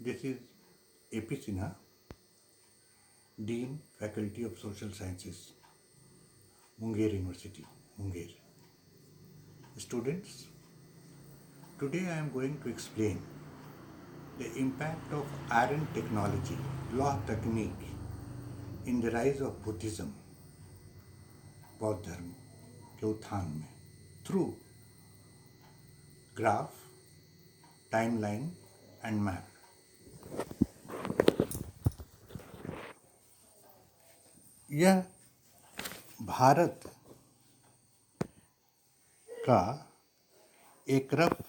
This is A.P. Sinha, Dean, Faculty of Social Sciences, Munger University, Munger. Students, today I am going to explain the impact of iron technology, law technique, in the rise of Buddhism, बौद्ध धर्म के उत्थान में through graph, timeline and map. यह भारत का एक rough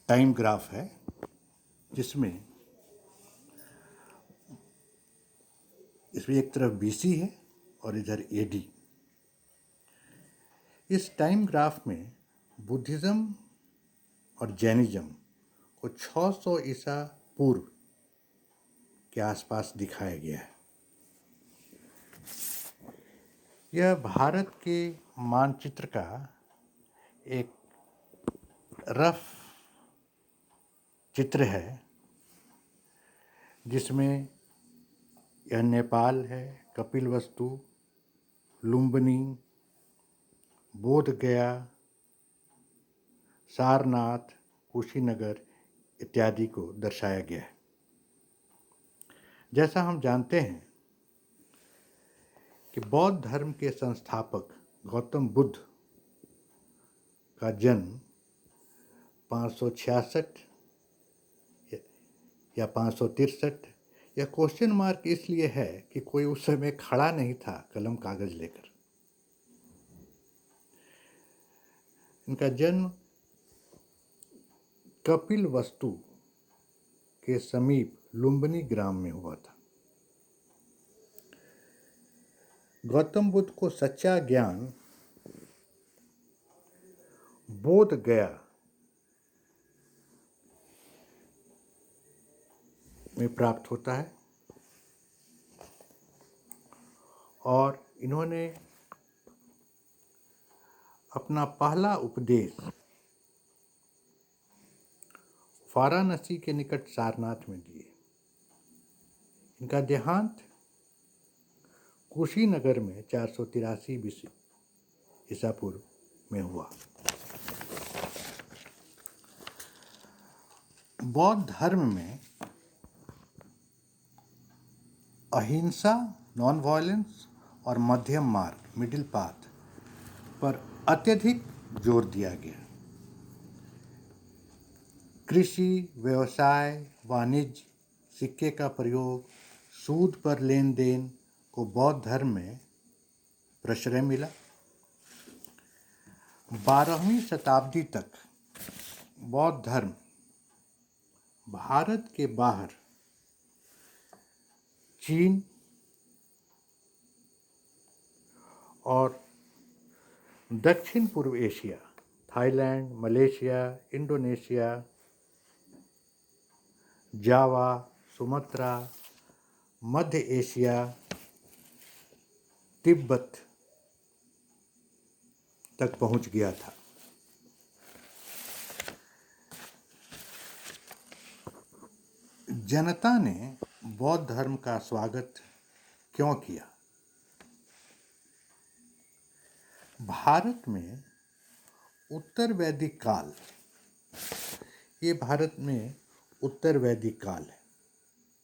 time graph है जिसमें एक तरफ बीसी है और इधर एडी। इस टाइम ग्राफ में बुद्धिज़्म और जैनिज़्म को 600 ईसा पूर्व के आसपास दिखाया गया है। यह भारत के मानचित्र का एक रफ चित्र है जिसमें यह नेपाल है, कपिलवस्तु, लुम्बिनी, बोधगया, सारनाथ, कुशीनगर इत्यादि को दर्शाया गया है। जैसा हम जानते हैं कि बौद्ध धर्म के संस्थापक गौतम बुद्ध का जन्म 566 या 563, यह क्वेश्चन मार्क इसलिए है कि कोई उस समय खड़ा नहीं था कलम कागज लेकर। इनका जन्म कपिलवस्तु के समीप लुम्बिनी ग्राम में हुआ था। गौतम बुद्ध को सच्चा ज्ञान बोध गया में प्राप्त होता है और इन्होंने अपना पहला उपदेश वाराणसी के निकट सारनाथ में दिए। इनका देहांत कुशीनगर में 483 ईसा पूर्व में हुआ। बौद्ध धर्म में अहिंसा, नॉन वायलेंस और मध्यम मार्ग, मिडिल पाथ पर अत्यधिक जोर दिया गया। कृषि, व्यवसाय, वाणिज्य, सिक्के का प्रयोग, सूद पर लेन देन को बौद्ध धर्म में प्रश्रय मिला। 12वीं शताब्दी तक बौद्ध धर्म भारत के बाहर चीन और दक्षिण पूर्व एशिया, थाईलैंड, मलेशिया, इंडोनेशिया, जावा, सुमात्रा, मध्य एशिया, तिब्बत तक पहुंच गया था। जनता ने बौद्ध धर्म का स्वागत क्यों किया? भारत में उत्तर वैदिक काल, ये भारत में उत्तर वैदिक काल है,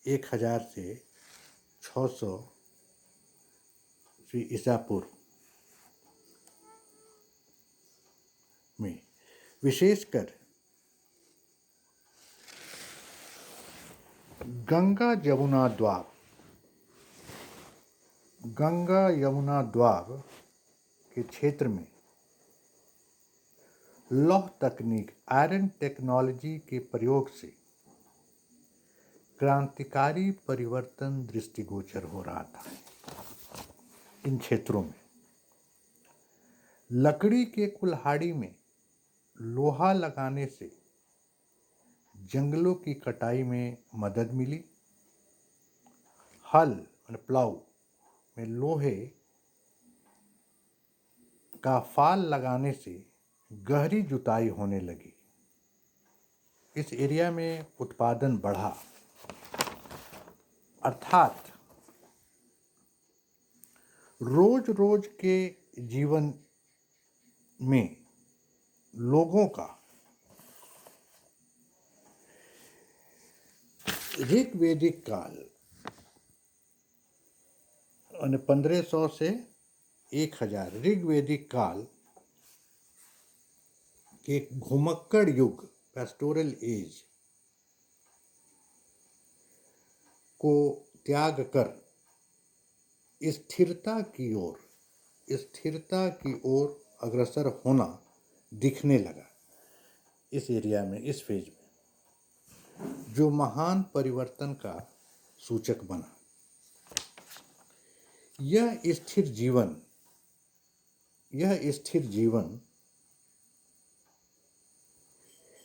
1000 से 600 ईसा पूर्व में, विशेषकर गंगा यमुना द्वाब के क्षेत्र में लौह तकनीक, आयरन टेक्नोलॉजी के प्रयोग से क्रांतिकारी परिवर्तन दृष्टिगोचर हो रहा था। इन क्षेत्रों में लकड़ी के कुल्हाड़ी में लोहा लगाने से जंगलों की कटाई में मदद मिली। हल प्लाऊ में लोहे का फाल लगाने से गहरी जुताई होने लगी। इस एरिया में उत्पादन बढ़ा, अर्थात रोज रोज के जीवन में लोगों का ऋग्वैदिक काल 1500 से 1000 ऋग्वैदिक काल के घुमक्कड़ युग, पेस्टोरल एज को त्याग कर स्थिरता की ओर अग्रसर होना दिखने लगा। इस एरिया में, इस फेज में, जो महान परिवर्तन का सूचक बना। यह स्थिर जीवन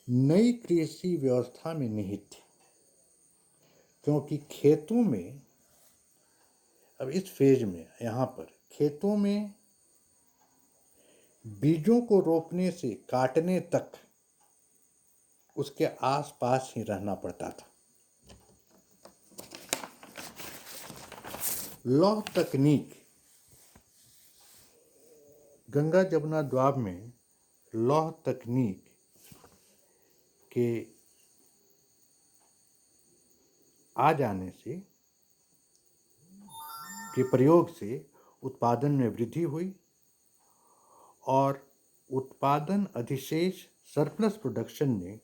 नई कृषि व्यवस्था में निहित थी, क्योंकि खेतों में, अब इस फेज में, यहाँ पर खेतों में बीजों को रोपने से काटने तक उसके आसपास ही रहना पड़ता था। लौह तकनीक, गंगा जमुना द्वाब में लौह तकनीक के आ जाने से, के प्रयोग से उत्पादन में वृद्धि हुई और उत्पादन अधिशेष सरप्लस प्रोडक्शन ने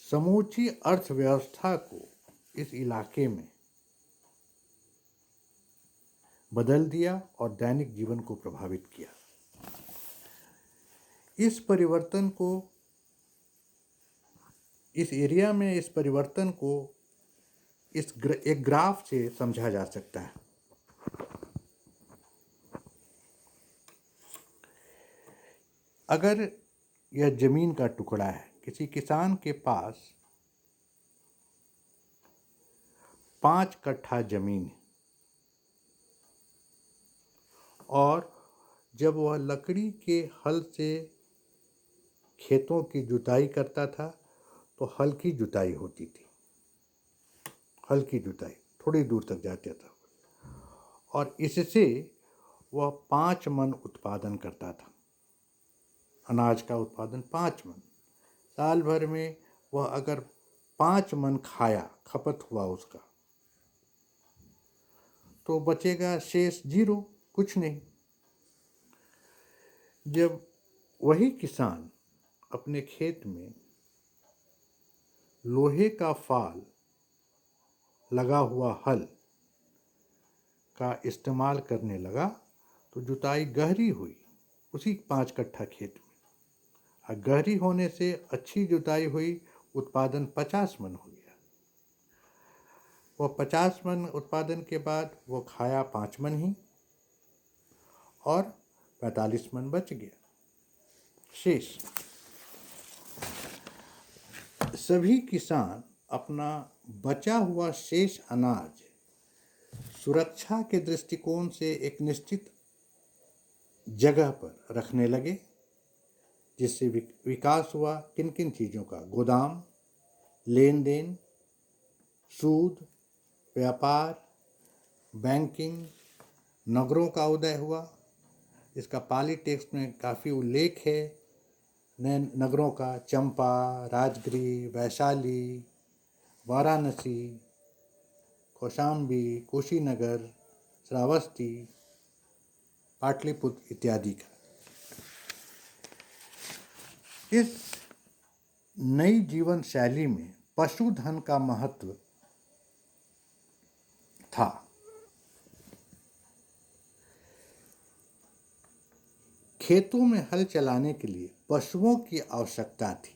समूची अर्थव्यवस्था को इस इलाके में बदल दिया और दैनिक जीवन को प्रभावित किया। इस परिवर्तन को, इस एरिया में इस परिवर्तन को एक ग्राफ से समझा जा सकता है। अगर यह जमीन का टुकड़ा है, किसी किसान के पास 5 कट्ठा जमीन है और जब वह लकड़ी के हल से खेतों की जुताई करता था तो हल की जुताई होती थी, हल्की जुताई थोड़ी दूर तक जाता था, और इससे वह 5 मन उत्पादन करता था। अनाज का उत्पादन 5 मन। साल भर में वह अगर 5 मन खाया, खपत हुआ उसका, तो बचेगा शेष 0, कुछ नहीं। जब वही किसान अपने खेत में लोहे का फाल लगा हुआ हल का इस्तेमाल करने लगा तो जुताई गहरी हुई उसी 5 कट्ठा खेत में, और गहरी होने से अच्छी जुताई हुई, उत्पादन 50 मन हो गया। वह 50 मन उत्पादन के बाद वो खाया 5 मन ही और 45 मन बच गया शेष। सभी किसान अपना बचा हुआ शेष अनाज सुरक्षा के दृष्टिकोण से एक निश्चित जगह पर रखने लगे, जिससे विकास हुआ किन किन चीज़ों का? गोदाम, लेन देन, सूद, व्यापार, बैंकिंग, नगरों का उदय हुआ। इसका पाली टेक्स्ट में काफ़ी उल्लेख है नए नगरों का: चंपा, राजगिरी, वैशाली, वाराणसी, कौशाम्बी, कुशीनगर, श्रावस्ती, पाटलिपुत्र इत्यादि का। इस नई जीवन शैली में पशुधन का महत्व था। खेतों में हल चलाने के लिए पशुओं की आवश्यकता थी,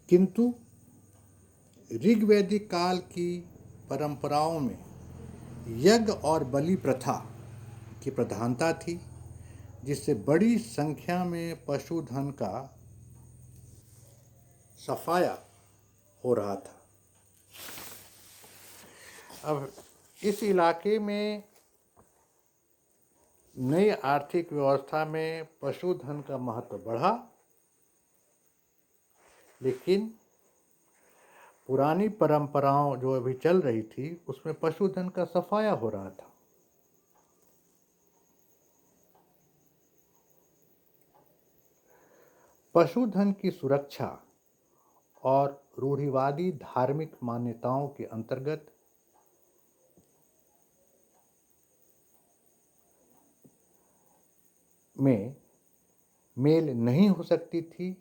किंतु ऋग्वैदिक काल की परंपराओं में यज्ञ और बलि प्रथा की प्रधानता थी, जिससे बड़ी संख्या में पशुधन का सफाया हो रहा था। अब इस इलाके में नई आर्थिक व्यवस्था में पशुधन का महत्व बढ़ा, लेकिन पुरानी परंपराओं जो अभी चल रही थी उसमें पशुधन का सफाया हो रहा था। पशुधन की सुरक्षा और रूढ़िवादी धार्मिक मान्यताओं के अंतर्गत में मेल नहीं हो सकती थी।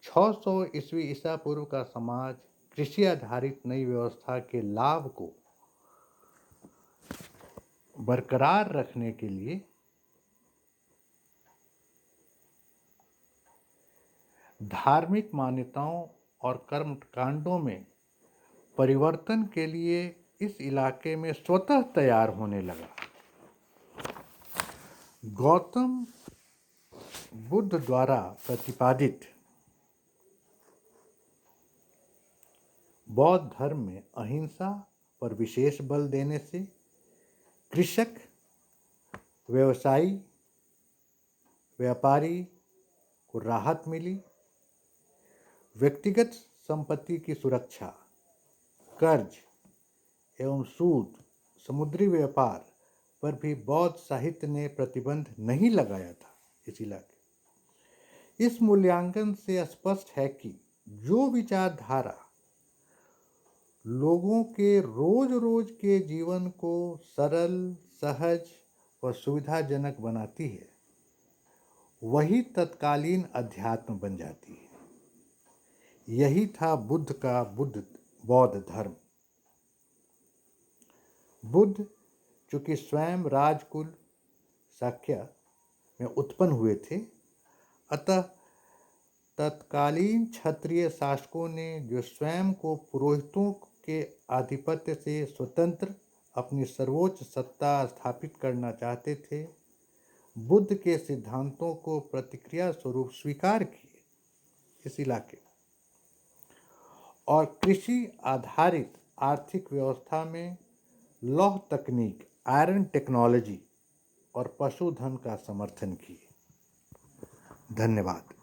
600 ईस्वी ईसा पूर्व का समाज कृषि आधारित नई व्यवस्था के लाभ को बरकरार रखने के लिए धार्मिक मान्यताओं और कर्मकांडों में परिवर्तन के लिए इस इलाके में स्वतः तैयार होने लगा। गौतम बुद्ध द्वारा प्रतिपादित बौद्ध धर्म में अहिंसा पर विशेष बल देने से कृषक, व्यवसायी, व्यापारी को राहत मिली। व्यक्तिगत संपत्ति की सुरक्षा, कर्ज एवं सूद, समुद्री व्यापार पर भी बौद्ध साहित्य ने प्रतिबंध नहीं लगाया था। इस इलाके इस मूल्यांकन से स्पष्ट है कि जो विचारधारा लोगों के रोज रोज के जीवन को सरल, सहज और सुविधाजनक बनाती है, वही तत्कालीन अध्यात्म बन जाती है। यही था बुद्ध का बौद्ध धर्म। बुद्ध चूंकि स्वयं राजकुल शाक्य में उत्पन्न हुए थे, अतः तत्कालीन क्षत्रिय शासकों ने जो स्वयं को पुरोहितों के आधिपत्य से स्वतंत्र अपनी सर्वोच्च सत्ता स्थापित करना चाहते थे, बुद्ध के सिद्धांतों को प्रतिक्रिया स्वरूप स्वीकार किए। इस इलाके और कृषि आधारित आर्थिक व्यवस्था में लौह तकनीक, आयरन टेक्नोलॉजी और पशुधन का समर्थन किए। धन्यवाद।